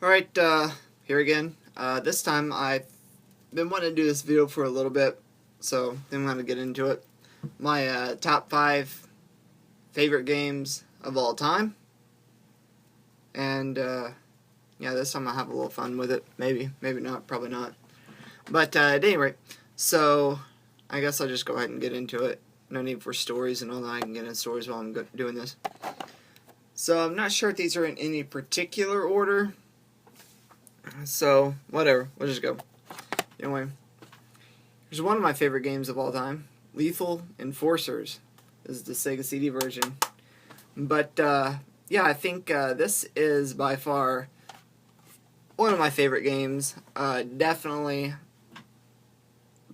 Alright, here again. This time I've been wanting to do this video for a little bit, so I'm going to get into it. My top 5 favorite games of all time. And, yeah, this time I'll have a little fun with it. Maybe not, probably not. But, at any rate, so I guess I'll just go ahead and get into it. No need for stories and all that. I can get into stories while I'm doing this. So I'm not sure if these are in any particular order. So, whatever. We'll just go. Anyway, here's one of my favorite games of all time. Lethal Enforcers. This is the Sega CD version. But, yeah, I think this is by far one of my favorite games. Definitely,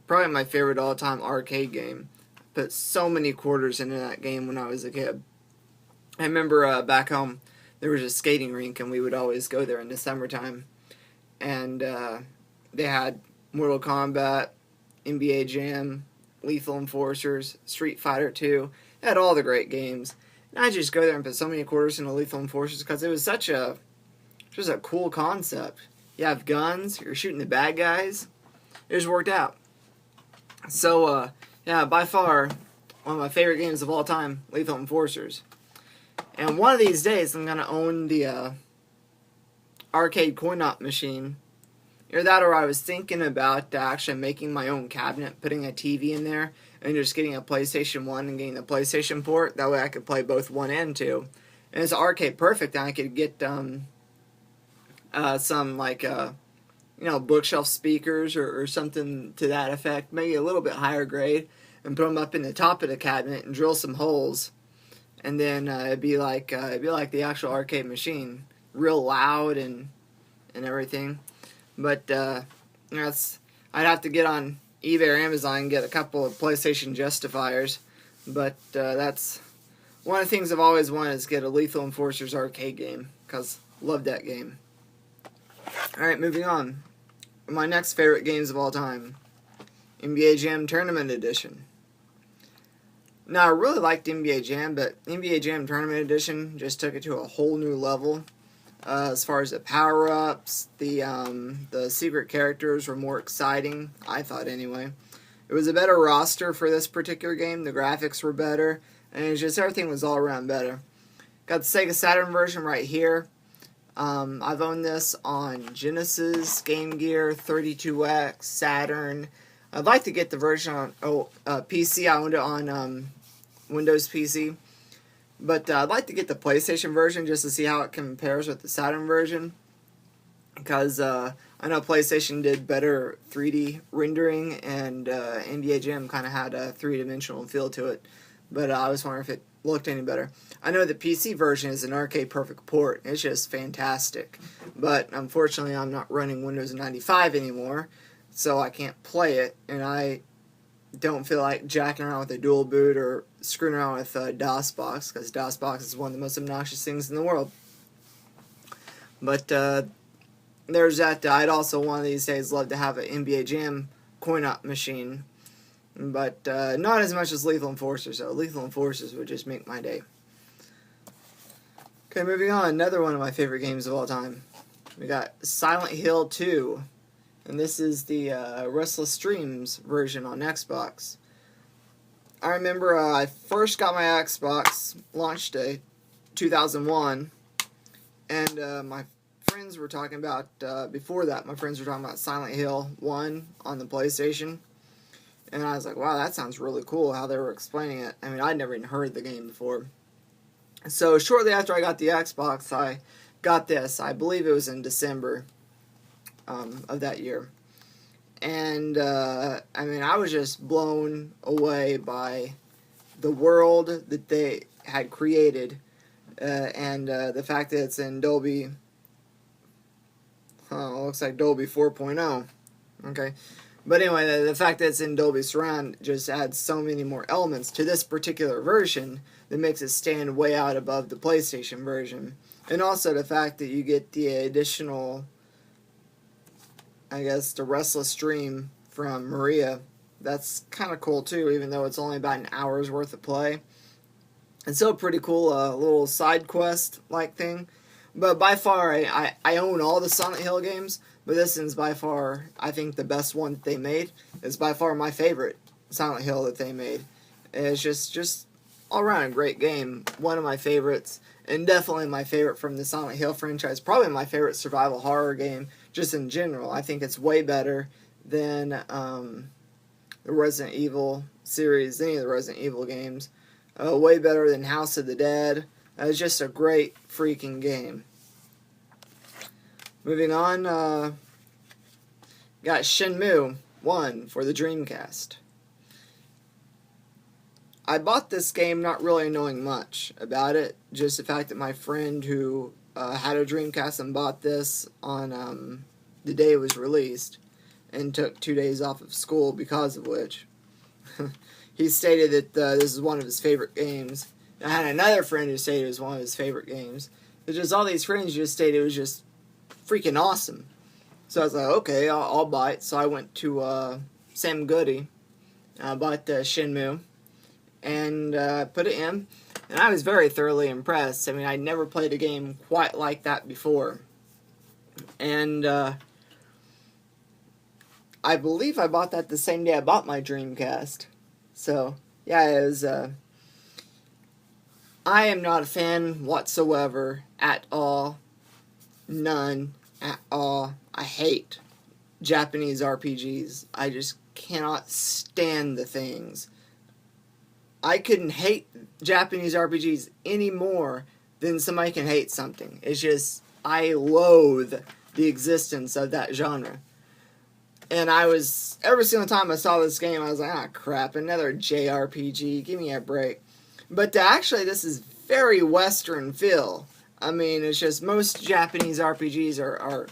probably my favorite all-time arcade game. Put so many quarters into that game when I was a kid. I remember back home, there was a skating rink, and we would always go there in the summertime. And they had Mortal Kombat, NBA Jam, Lethal Enforcers, Street Fighter 2. They had all the great games. And I just go there and put so many quarters into Lethal Enforcers because it was such a cool concept. You have guns, you're shooting the bad guys. It just worked out. So, yeah, by far, one of my favorite games of all time, Lethal Enforcers. And one of these days, I'm going to own the arcade coin-op machine. Either that, or I was thinking about actually making my own cabinet, putting a TV in there, and just getting a PlayStation 1 and getting the PlayStation port. That way I could play both 1 and 2. And it's arcade perfect, and I could get some, like, bookshelf speakers or something to that effect, maybe a little bit higher grade, and put them up in the top of the cabinet and drill some holes. And then it'd be like the actual arcade machine. Real loud and everything, but I'd have to get on eBay or Amazon and get a couple of PlayStation Justifiers, but that's one of the things I've always wanted, is get a Lethal Enforcers arcade game, because love that game. Alright, moving on. My next favorite games of all time, NBA Jam Tournament Edition. Now, I really liked NBA Jam, but NBA Jam Tournament Edition just took it to a whole new level. As far as the power-ups, the secret characters were more exciting, I thought anyway. It was a better roster for this particular game, the graphics were better, and it was just everything was all around better. Got the Sega Saturn version right here. I've owned this on Genesis, Game Gear, 32X, Saturn. I'd like to get the version on PC. I owned it on Windows PC. But I'd like to get the PlayStation version just to see how it compares with the Saturn version. Because I know PlayStation did better 3D rendering, and NBA Jam kind of had a three-dimensional feel to it. But I was wondering if it looked any better. I know the PC version is an arcade perfect port. It's just fantastic. But unfortunately, I'm not running Windows 95 anymore, so I can't play it. And I don't feel like jacking around with a dual boot or screwing around with DOSBox, because DOSBox is one of the most obnoxious things in the world. But there's that. I'd also one of these days love to have an NBA Jam coin-op machine, but not as much as Lethal Enforcers. So Lethal Enforcers would just make my day. Okay, moving on. Another one of my favorite games of all time. We got Silent Hill 2. And this is the Restless Dreams version on Xbox. I remember I first got my Xbox, launched in 2001, and my friends were talking about, before that, my friends were talking about Silent Hill 1 on the PlayStation. And I was like, wow, that sounds really cool how they were explaining it. I mean, I'd never even heard the game before. So shortly after I got the Xbox, I got this. I believe it was in December of that year. And I mean, I was just blown away by the world that they had created, and the fact that it's in Dolby, looks like Dolby 4.0. Okay, but anyway, the fact that it's in Dolby Surround just adds so many more elements to this particular version that makes it stand way out above the PlayStation version. And also the fact that you get the additional, I guess, the Restless Dream from Maria. That's kind of cool too, even though it's only about an hour's worth of play. It's still pretty cool, little side quest like thing. But by far, I own all the Silent Hill games, but this is by far, I think, the best one that they made. It's by far my favorite Silent Hill that they made. It's just all around a great game. One of my favorites, and definitely my favorite from the Silent Hill franchise. Probably my favorite survival horror game, just in general. I think it's way better than the Resident Evil series, any of the Resident Evil games. Way better than House of the Dead. It's just a great freaking game. Moving on, got Shenmue 1 for the Dreamcast. I bought this game not really knowing much about it, just the fact that my friend who had a Dreamcast and bought this on the day it was released, and took 2 days off of school because of which, he stated that this is one of his favorite games. I had another friend who stated it was one of his favorite games. It's just all these friends just stated it was just freaking awesome. So I was like, okay, I'll buy it. So I went to Sam Goody, bought Shenmue, and put it in. And I was very thoroughly impressed. I mean, I'd never played a game quite like that before. And I believe I bought that the same day I bought my Dreamcast. So, yeah, it was... I am not a fan whatsoever, at all. None, at all. I hate Japanese RPGs. I just cannot stand the things. I couldn't hate Japanese RPGs any more than somebody can hate something. It's just, I loathe the existence of that genre. And I was, every single time I saw this game, I was like, ah, crap, another JRPG, give me a break. But actually, this is very Western feel. I mean, it's just most Japanese RPGs are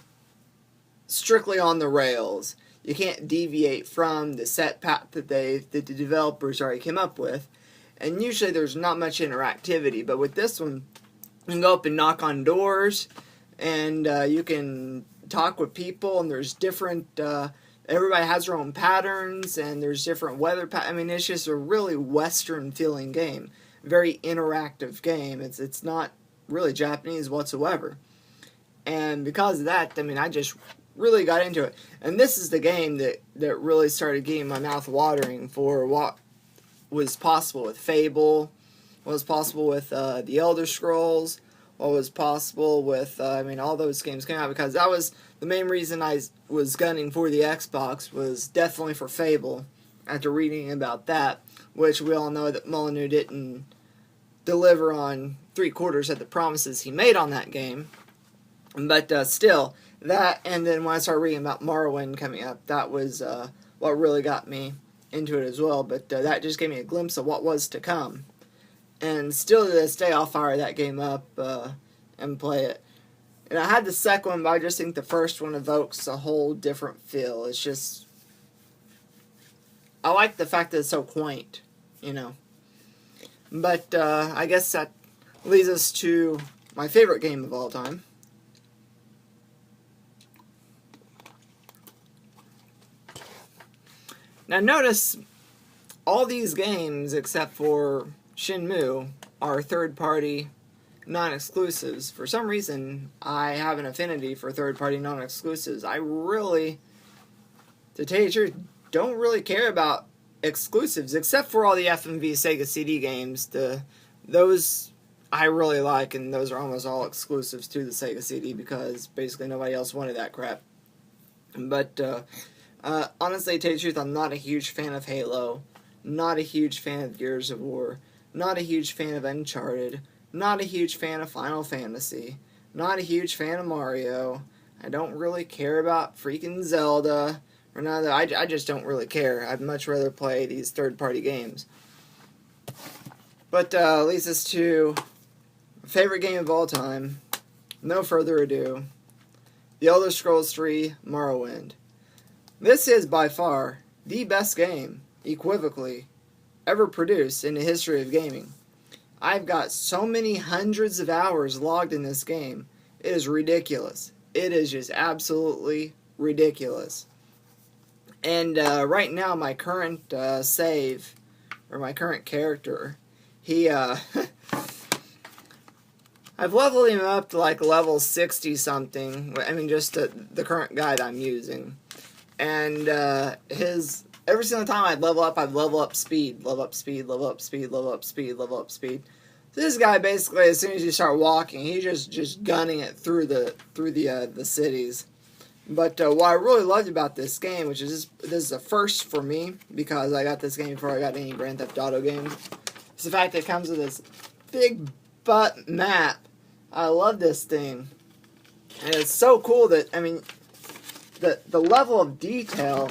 strictly on the rails. You can't deviate from the set path that the developers already came up with. And usually there's not much interactivity. But with this one, you can go up and knock on doors, and you can talk with people, and there's different... everybody has their own patterns, and there's different weather patterns. I mean, it's just a really Western-feeling game. Very interactive game. It's not really Japanese whatsoever. And because of that, I mean, I just really got into it. And this is the game that really started getting my mouth watering for what was possible with Fable, what was possible with the Elder Scrolls, what was possible with, I mean, all those games came out, because that was the main reason I was gunning for the Xbox, was definitely for Fable, after reading about that, which we all know that Molyneux didn't deliver on 3/4 of the promises he made on that game. But still, that, and then when I started reading about Morrowind coming up, that was what really got me into it as well. But that just gave me a glimpse of what was to come. And still to this day, I'll fire that game up and play it. And I had the second one, but I just think the first one evokes a whole different feel. It's just... I like the fact that it's so quaint, you know. But I guess that leads us to my favorite game of all time. Now notice, all these games, except for Shenmue, are third-party non-exclusives. For some reason, I have an affinity for third-party non-exclusives. I really, to tell you the truth, don't really care about exclusives, except for all the FMV Sega CD games. Those I really like, and those are almost all exclusives to the Sega CD, because basically nobody else wanted that crap. But honestly, to tell you the truth, I'm not a huge fan of Halo, not a huge fan of Gears of War, not a huge fan of Uncharted, not a huge fan of Final Fantasy, not a huge fan of Mario. I don't really care about freaking Zelda, or none of that. I just don't really care. I'd much rather play these third-party games. But leads us to my favorite game of all time. No further ado, The Elder Scrolls 3 Morrowind. This is by far the best game, equivocally, ever produced in the history of gaming. I've got so many hundreds of hours logged in this game. It is ridiculous. It is just absolutely ridiculous. And right now, my current save, or my current character, he I've leveled him up to like level 60 something. I mean, just the current guy that I'm using. And every single time I'd level up speed, level up speed, level up speed, level up speed, level up speed. So this guy basically, as soon as you start walking, he's just gunning it through the cities. But what I really loved about this game, which is this is a first for me because I got this game before I got any Grand Theft Auto games, is the fact that it comes with this big butt map. I love this thing, and it's so cool that the level of detail.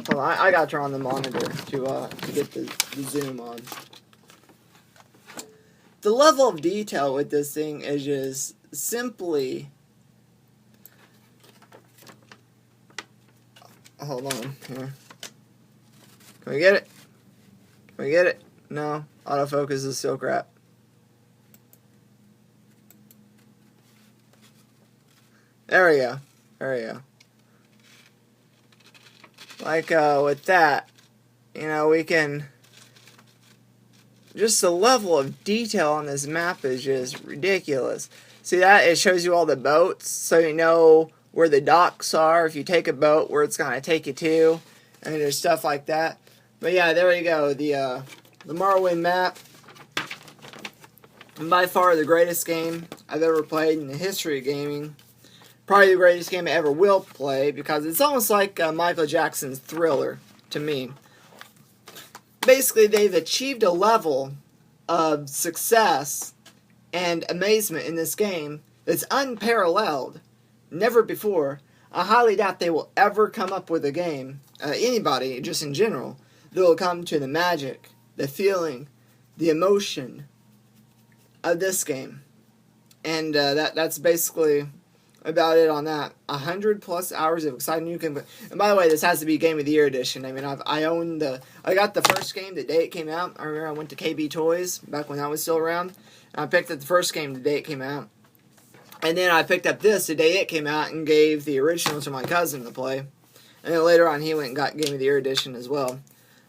Hold on, I gotta turn on the monitor to get the zoom on. The level of detail with this thing is just simply. Hold on here. Can we get it? Can we get it? No, autofocus is still crap. There we go. There we go. Like with that, we can. Just the level of detail on this map is just ridiculous. See that? It shows you all the boats, so you know where the docks are. If you take a boat, where it's gonna take you to, and there's stuff like that. But yeah, there you go. The Morrowind map. And by far the greatest game I've ever played in the history of gaming. Probably the greatest game I ever will play because it's almost like Michael Jackson's Thriller to me. Basically, they've achieved a level of success and amazement in this game that's unparalleled. Never before. I highly doubt they will ever come up with a game, anybody, just in general, that will come to the magic, the feeling, the emotion of this game. And that's basically about it on that. 100+ hours of exciting new game. And by the way, this has to be Game of the Year edition. I mean, I got the first game the day it came out. I remember I went to KB Toys back when I was still around. And I picked up the first game the day it came out. And then I picked up this the day it came out and gave the original to my cousin to play. And then later on he went and got Game of the Year edition as well.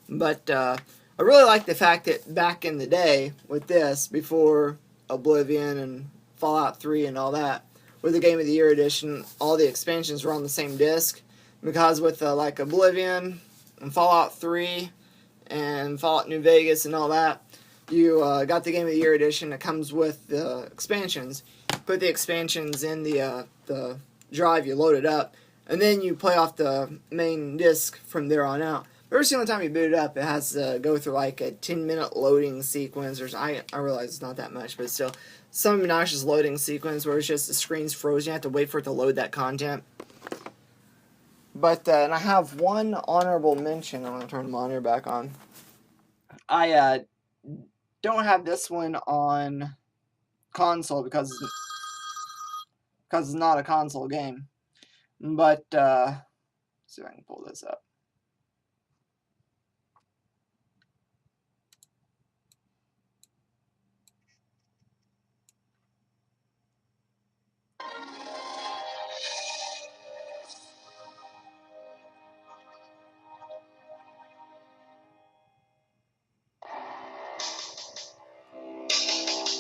But I really like the fact that back in the day with this, before Oblivion and Fallout 3 and all that, with the Game of the Year edition, all the expansions were on the same disc. Because with like Oblivion and Fallout 3 and Fallout New Vegas and all that, you got the Game of the Year edition that comes with the expansions. Put the expansions in the drive, you load it up, and then you play off the main disc from there on out. Every single time you boot it up, it has to go through like a 10-minute loading sequence. I realize it's not that much, but still, some obnoxious loading sequence where it's just the screen's frozen. You have to wait for it to load that content. But and I have one honorable mention. I'm gonna turn the monitor back on. I don't have this one on console because it's not a console game. But let's see if I can pull this up.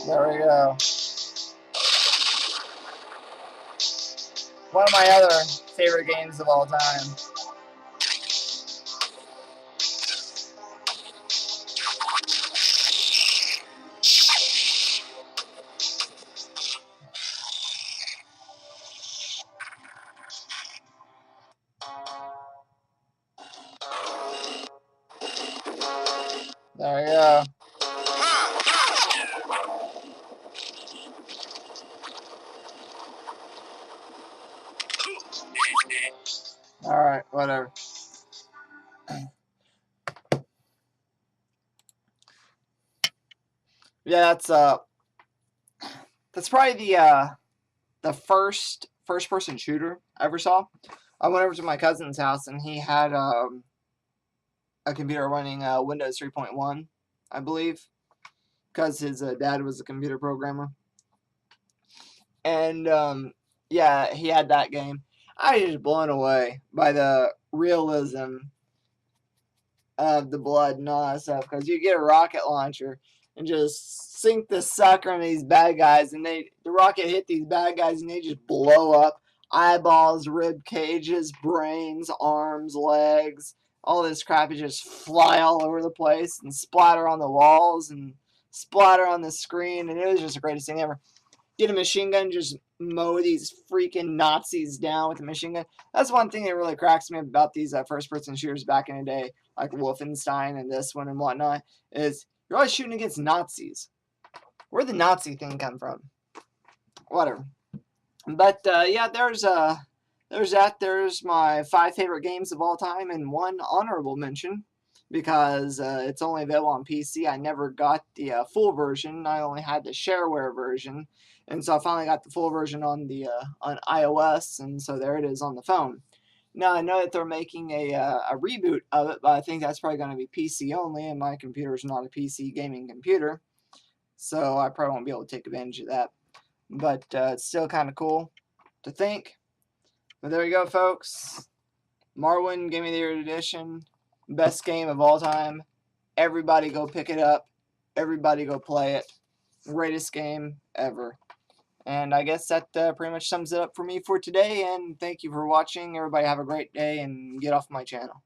There we go. One of my other favorite games of all time. There we go. Alright, whatever. Yeah, that's probably the first person shooter I ever saw. I went over to my cousin's house and he had a computer running Windows 3.1, I believe, because his dad was a computer programmer. And yeah, he had that game. I was just blown away by the realism of the blood and all that stuff, because you get a rocket launcher and just sink the sucker on these bad guys. And the rocket hit these bad guys, and they just blow up. Eyeballs, rib cages, brains, arms, legs, all this crap would just fly all over the place and splatter on the walls and splatter on the screen. And it was just the greatest thing ever. Get a machine gun, just mow these freaking Nazis down with a machine gun. That's one thing that really cracks me about these first-person shooters back in the day, like Wolfenstein and this one and whatnot, is you're always shooting against Nazis. Where'd the Nazi thing come from? Whatever. But yeah, there's that. There's my 5 favorite games of all time and 1 honorable mention because it's only available on PC. I never got the full version. I only had the shareware version, and so I finally got the full version on the on iOS, and so there it is on the phone. Now I know that they're making a reboot of it, but I think that's probably going to be PC only, and my computer is not a PC gaming computer, so I probably won't be able to take advantage of that. But it's still kind of cool to think. But there you go, folks. Morrowind Game of the Year edition, best game of all time. Everybody go pick it up. Everybody go play it. Greatest game ever. And I guess that pretty much sums it up for me for today. And thank you for watching. Everybody have a great day and get off my channel.